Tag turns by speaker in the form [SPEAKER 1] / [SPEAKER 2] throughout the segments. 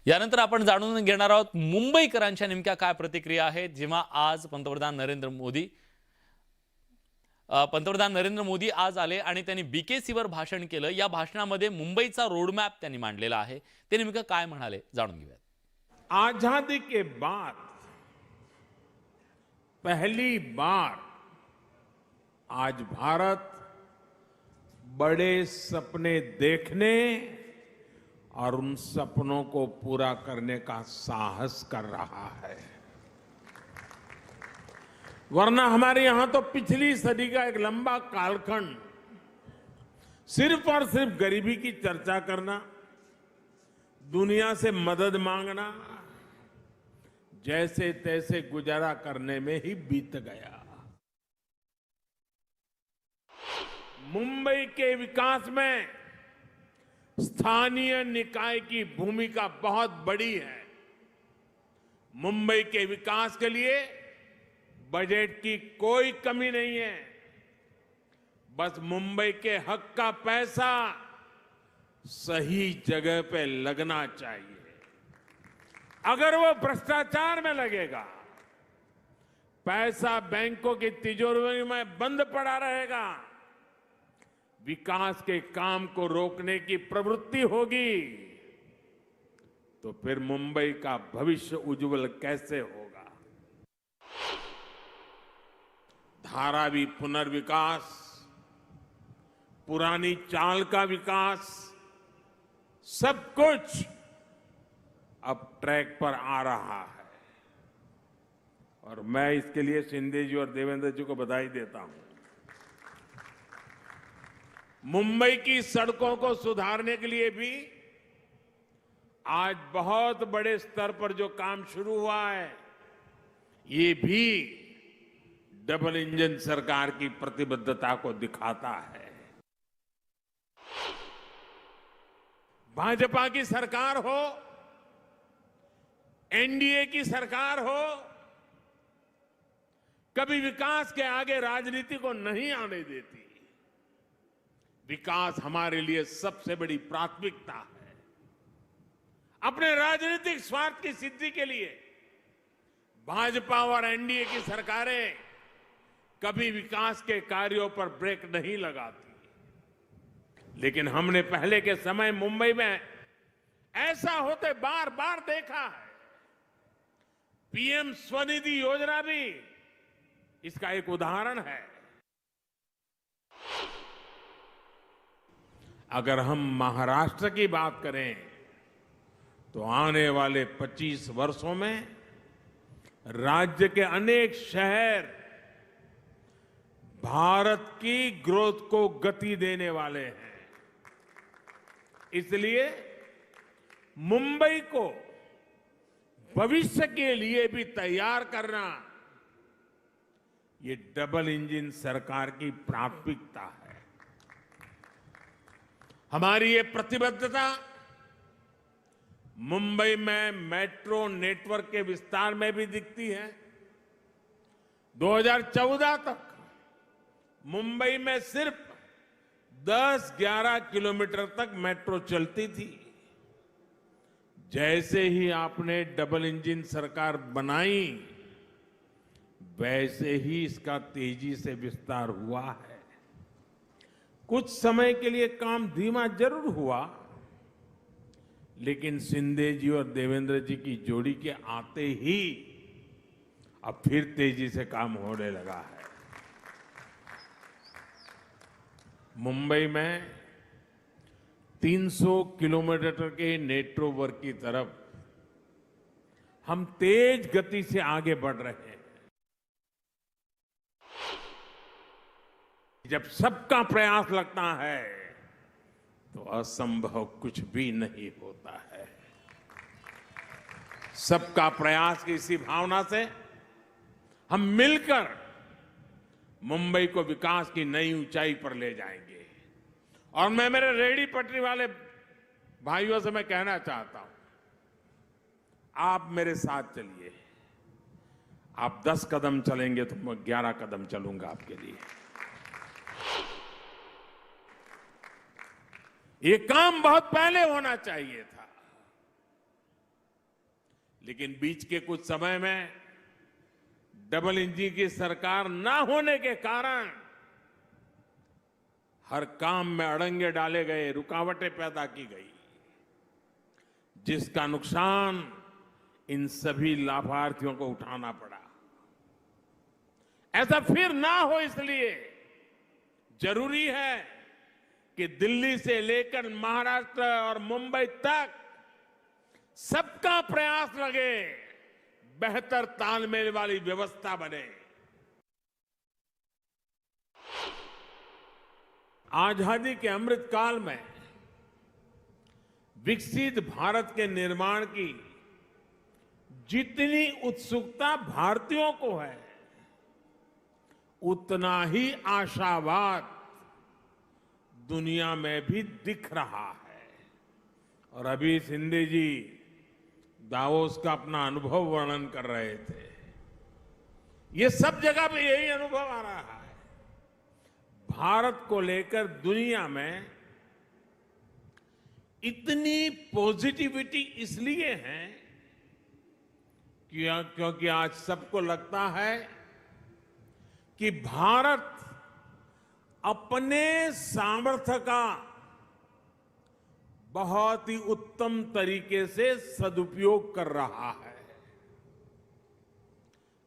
[SPEAKER 1] यानंतर आपण जाणून घेणार आहोत मुंबईकरांच्या नेमक्या काय प्रतिक्रिया आहेत जेव्हा आज पंतप्रधान नरेंद्र मोदी आज आले आणि त्यांनी बीकेसीवर भाषण केलं। या भाषणामध्ये मुंबईचा रोडमॅप त्यांनी मांडलेला आहे। ते नेमकं काय म्हणाले जाणून घेऊयात।
[SPEAKER 2] आजादी के बाद पहली बार आज भारत बड़े सपने देखने और उन सपनों को पूरा करने का साहस कर रहा है। वरना हमारे यहां तो पिछली सदी का एक लंबा कालखंड सिर्फ और सिर्फ गरीबी की चर्चा करना, दुनिया से मदद मांगना, जैसे तैसे गुजारा करने में ही बीत गया। मुंबई के विकास में स्थानीय निकाय की भूमिका बहुत बड़ी है। मुंबई के विकास के लिए बजट की कोई कमी नहीं है। बस मुंबई के हक का पैसा सही जगह पे लगना चाहिए। अगर वो भ्रष्टाचार में लगेगा, पैसा बैंकों की तिजोरी में बंद पड़ा रहेगा, विकास के काम को रोकने की प्रवृत्ति होगी, तो फिर मुंबई का भविष्य उज्जवल कैसे होगा। धारावी पुनर्विकास, पुरानी चाल का विकास, सब कुछ अब ट्रैक पर आ रहा है। और मैं इसके लिए शिंदे जी और देवेंद्र जी को बधाई देता हूं। मुंबई की सड़कों को सुधारने के लिए भी आज बहुत बड़े स्तर पर जो काम शुरू हुआ है, ये भी डबल इंजन सरकार की प्रतिबद्धता को दिखाता है। भाजपा की सरकार हो, एनडीए की सरकार हो, कभी विकास के आगे राजनीति को नहीं आने देती। विकास हमारे लिए सबसे बड़ी प्राथमिकता है। अपने राजनीतिक स्वार्थ की सिद्धि के लिए भाजपा और एनडीए की सरकारें कभी विकास के कार्यों पर ब्रेक नहीं लगाती। लेकिन हमने पहले के समय मुंबई में ऐसा होते बार बार देखा है। पीएम स्वनिधि योजना भी इसका एक उदाहरण है। अगर हम महाराष्ट्र की बात करें तो आने वाले 25 वर्षों में राज्य के अनेक शहर भारत की ग्रोथ को गति देने वाले हैं। इसलिए मुंबई को भविष्य के लिए भी तैयार करना, ये डबल इंजन सरकार की प्राथमिकता है। हमारी ये प्रतिबद्धता मुंबई में मेट्रो नेटवर्क के विस्तार में भी दिखती है। 2014 तक मुंबई में सिर्फ 10-11 किलोमीटर तक मेट्रो चलती थी। जैसे ही आपने डबल इंजन सरकार बनाई, वैसे ही इसका तेजी से विस्तार हुआ है। कुछ समय के लिए काम धीमा जरूर हुआ, लेकिन शिंदे जी और देवेंद्र जी की जोड़ी के आते ही अब फिर तेजी से काम होने लगा है। मुंबई में 300 किलोमीटर के नेटवर्क की तरफ हम तेज गति से आगे बढ़ रहे हैं। जब सबका प्रयास लगता है तो असंभव कुछ भी नहीं होता है। सबका प्रयास की इसी भावना से हम मिलकर मुंबई को विकास की नई ऊंचाई पर ले जाएंगे। और मैं मेरे रेहड़ी पटरी वाले भाइयों से मैं कहना चाहता हूं, आप मेरे साथ चलिए। आप 10 कदम चलेंगे तो मैं 11 कदम चलूंगा आपके लिए। ये काम बहुत पहले होना चाहिए था। लेकिन बीच के कुछ समय में डबल इंजन की सरकार ना होने के कारण हर काम में अड़ंगे डाले गए, रुकावटें पैदा की गई, जिसका नुकसान इन सभी लाभार्थियों को उठाना पड़ा। ऐसा फिर ना हो, इसलिए जरूरी है कि दिल्ली से लेकर महाराष्ट्र और मुंबई तक सबका प्रयास लगे, बेहतर तालमेल वाली व्यवस्था बने। आजादी के अमृत काल में विकसित भारत के निर्माण की जितनी उत्सुकता भारतीयों को है, उतना ही आशावाद दुनिया में भी दिख रहा है। और अभी शिंदे जी दावोस का अपना अनुभव वर्णन कर रहे थे। ये सब जगह पे यही अनुभव आ रहा है। भारत को लेकर दुनिया में इतनी पॉजिटिविटी इसलिए है क्योंकि आज सबको लगता है कि भारत अपने सामर्थ्य का बहुत ही उत्तम तरीके से सदुपयोग कर रहा है।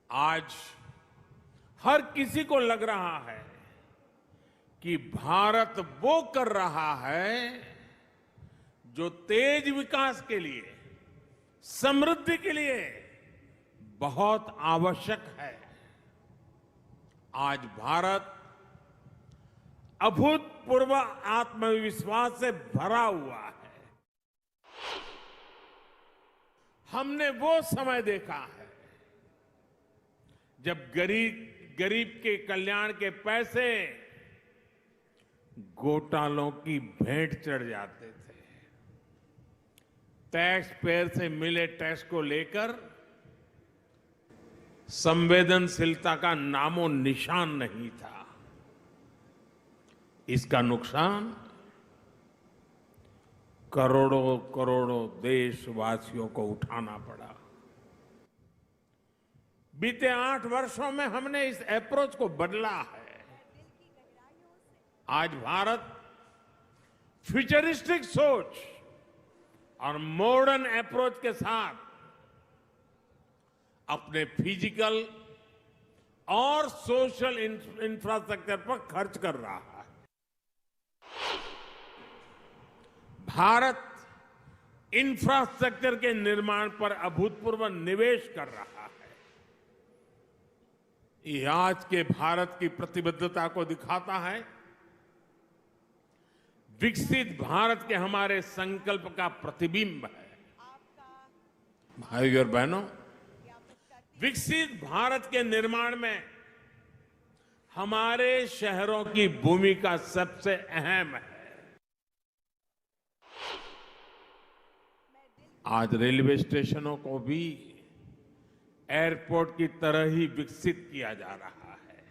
[SPEAKER 2] आज हर किसी को लग रहा है कि भारत वो कर रहा है जो तेज विकास के लिए, समृद्धि के लिए बहुत आवश्यक है। आज भारत अभूतपूर्व आत्मविश्वास से भरा हुआ है। हमने वो समय देखा है जब गरीब के कल्याण के पैसे घोटालों की भेंट चढ़ जाते थे। टैक्स पेयर से मिले टैक्स को लेकर संवेदनशीलता का नामो निशान नहीं था। इसका नुकसान करोड़ों करोड़ों देशवासियों को उठाना पड़ा। बीते 8 वर्षों में हमने इस अप्रोच को बदला है। आज भारत फ्यूचरिस्टिक सोच और मॉडर्न अप्रोच के साथ अपने फिजिकल और सोशल इंफ्रास्ट्रक्चर पर खर्च कर रहा है। भारत इंफ्रास्ट्रक्चर के निर्माण पर अभूतपूर्व निवेश कर रहा है। ये आज के भारत की प्रतिबद्धता को दिखाता है। विकसित भारत के हमारे संकल्प का प्रतिबिंब है। भाइयों और बहनों, विकसित भारत के निर्माण में हमारे शहरों की भूमिका सबसे अहम है। आज रेलवे स्टेशनों को भी एयरपोर्ट की तरह ही विकसित किया जा रहा है।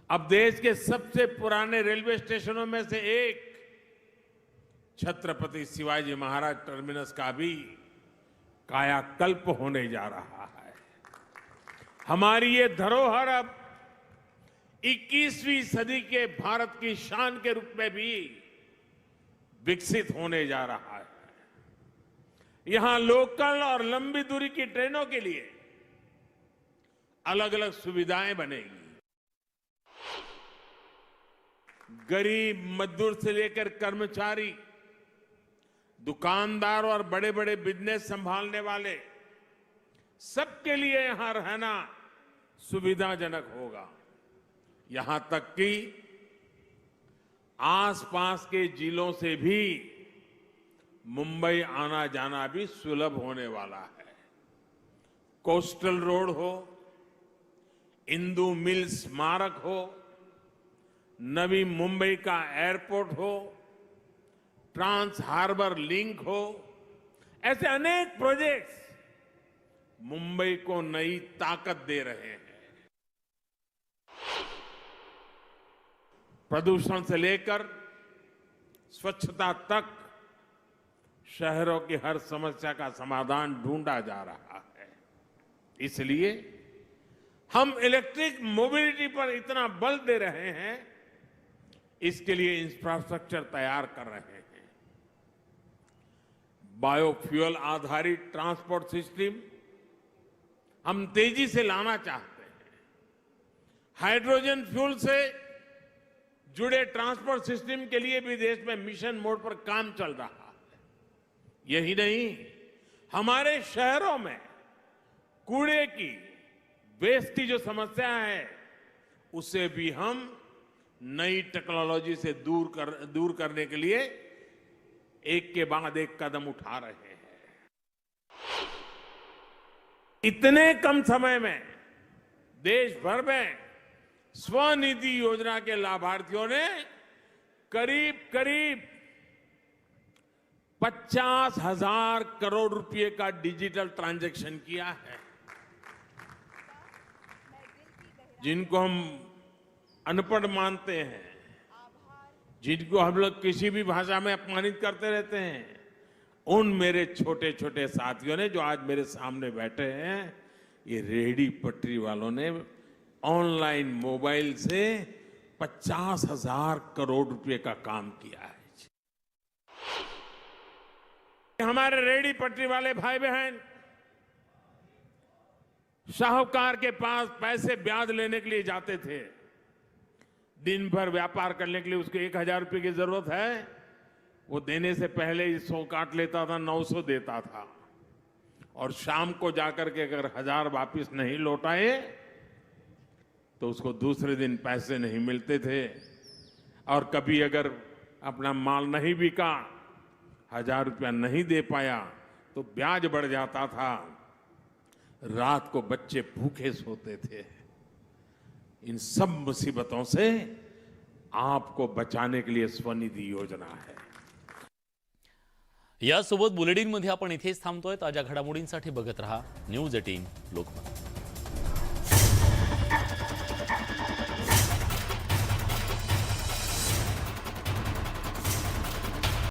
[SPEAKER 2] अब देश के सबसे पुराने रेलवे स्टेशनों में से एक छत्रपति शिवाजी महाराज टर्मिनस का भी कायाकल्प होने जा रहा है। हमारी ये धरोहर अब 21वीं सदी के भारत की शान के रूप में भी विकसित होने जा रहा है। यहां लोकल और लंबी दूरी की ट्रेनों के लिए अलग अलग सुविधाएं बनेगी। गरीब मजदूर से लेकर कर्मचारी, दुकानदार और बड़े बड़े बिजनेस संभालने वाले, सबके लिए यहां रहना सुविधाजनक होगा। यहां तक कि आसपास के जिलों से भी मुंबई आना जाना भी सुलभ होने वाला है। कोस्टल रोड हो, इंदू मिल स्मारक हो, नवी मुंबई का एयरपोर्ट हो, ट्रांस हार्बर लिंक हो, ऐसे अनेक प्रोजेक्ट्स मुंबई को नई ताकत दे रहे हैं। प्रदूषण से लेकर स्वच्छता तक शहरों की हर समस्या का समाधान ढूंढा जा रहा है। इसलिए हम इलेक्ट्रिक मोबिलिटी पर इतना बल दे रहे हैं, इसके लिए इंफ्रास्ट्रक्चर तैयार कर रहे हैं। बायोफ्यूल आधारित ट्रांसपोर्ट सिस्टम हम तेजी से लाना चाहते हैं। हाइड्रोजन फ्यूल से जुड़े ट्रांसपोर्ट सिस्टम के लिए भी देश में मिशन मोड पर काम चल रहा है। यही नहीं, हमारे शहरों में कूड़े की, वेस्ट की जो समस्या है, उसे भी हम नई टेक्नोलॉजी से दूर करने के लिए एक के बाद एक कदम उठा रहे हैं। इतने कम समय में देश भर में स्वनिधि योजना के लाभार्थियों ने करीब 50,000 करोड़ रुपए का डिजिटल ट्रांजैक्शन किया है। जिनको हम अनपढ़ मानते हैं, जिनको हम लोग किसी भी भाषा में अपमानित करते रहते हैं, उन मेरे छोटे छोटे साथियों ने जो आज मेरे सामने बैठे हैं, ये रेहड़ी पटरी वालों ने ऑनलाइन मोबाइल से 50,000 करोड़ रुपए का काम किया है। हमारे रेहड़ी पटरी वाले भाई बहन साहूकार के पास पैसे ब्याज लेने के लिए जाते थे। दिन भर व्यापार करने के लिए उसको 1,000 रुपए की जरूरत है, वो देने से पहले ही 100 काट लेता था, 900 देता था। और शाम को जाकर के अगर 1,000 वापिस नहीं लौटाए तो उसको दूसरे दिन पैसे नहीं मिलते थे। और कभी अगर अपना माल नहीं बिका, 1,000 रुपया नहीं दे पाया, तो ब्याज बढ़ जाता था। रात को बच्चे भूखे सोते थे। इन सब मुसीबतों से आपको बचाने के लिए स्वनिधि योजना है।
[SPEAKER 1] यासोबत बुलेटिनमध्ये आपण इथेच थांबतोय। ताज्या घडामोडींसाठी बघत रहा न्यूज 18 लोकमत।